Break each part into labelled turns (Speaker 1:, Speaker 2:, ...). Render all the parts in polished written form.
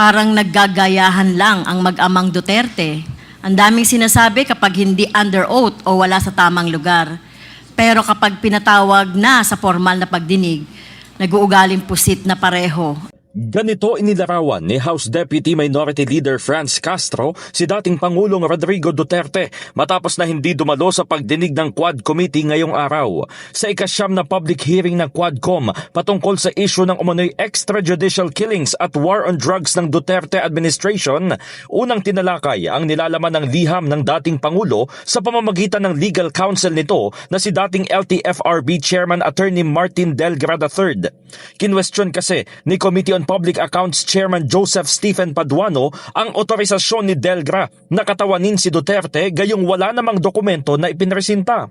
Speaker 1: parang naggagayahan lang ang mag-amang Duterte. Ang daming sinasabi kapag hindi under oath o wala sa tamang lugar. Pero kapag pinatawag na sa formal na pagdinig, nag-uugaling pusit na pareho.
Speaker 2: Ganito inilarawan ni House Deputy Minority Leader Franz Castro si dating Pangulong Rodrigo Duterte matapos na hindi dumalo sa pagdinig ng Quad Committee ngayong araw. Sa ikasyam na public hearing ng Quadcom patungkol sa issue ng umano'y extrajudicial killings at war on drugs ng Duterte administration, unang tinalakay ang nilalaman ng liham ng dating Pangulo sa pamamagitan ng legal counsel nito na si dating LTFRB Chairman Attorney Martin Delgra III. Kinwestiyon kasi ni Committee on Public Accounts Chairman Joseph Stephen Paduano ang otorisasyon ni Delgra na katawanin si Duterte gayong wala namang dokumento na ipinresinta.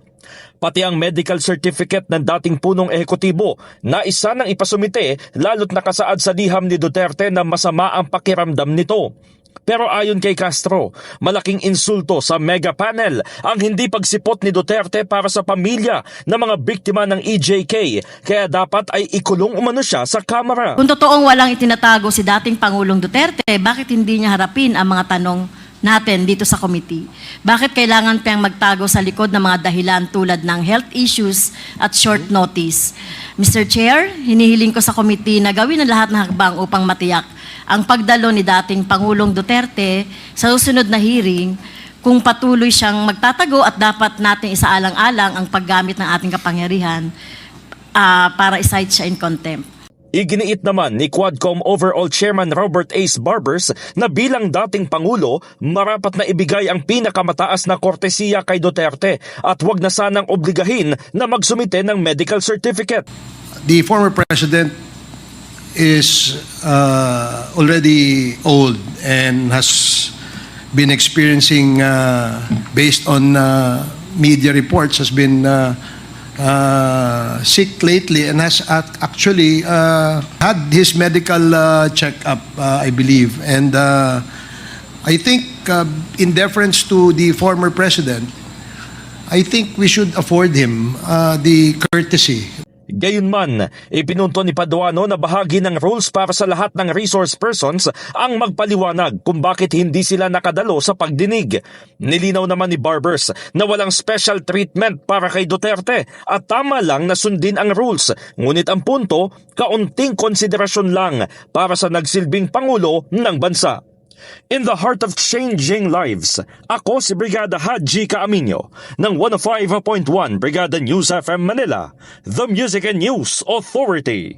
Speaker 2: Pati ang medical certificate ng dating punong ehekutibo na isa nang ipasumite lalo't nakasaad sa liham ni Duterte na masama ang pakiramdam nito. Pero ayon kay Castro, malaking insulto sa mega panel ang hindi pagsipot ni Duterte para sa pamilya ng mga biktima ng EJK, kaya dapat ay ikulong umano siya sa kamera.
Speaker 1: Kung totoong walang itinatago si dating Pangulong Duterte, bakit hindi niya harapin ang mga tanong natin dito sa committee? Bakit kailangan pang magtago sa likod ng mga dahilan tulad ng health issues at short notice? Mr. Chair, hinihiling ko sa committee na gawin ang lahat ng hakbang upang matiyak ang pagdalo ni dating Pangulong Duterte sa susunod na hearing kung patuloy siyang magtatago at dapat natin isaalang-alang ang paggamit ng ating kapangyarihan para i-cite siya in contempt.
Speaker 2: Iginiit naman ni Quadcom Overall Chairman Robert Ace Barbers na bilang dating Pangulo, marapat na ibigay ang pinakamataas na kortesiya kay Duterte at wag na sanang obligahin na magsumite ng medical certificate.
Speaker 3: The former president is already old and has been experiencing, based on media reports, has been sick lately and has actually had his medical check-up, I believe. And I think in deference to the former president, I think we should afford him the courtesy.
Speaker 2: Gayunman, ipinunto ni Paduano na bahagi ng rules para sa lahat ng resource persons ang magpaliwanag kung bakit hindi sila nakadalo sa pagdinig. Nilinaw naman ni Barbers na walang special treatment para kay Duterte at tama lang na sundin ang rules. Ngunit ang punto, kaunting konsiderasyon lang para sa nagsilbing Pangulo ng bansa. In the heart of changing lives, ako si Brigada Haji Caaminio ng 105.1 Brigada News FM Manila, the Music and News Authority.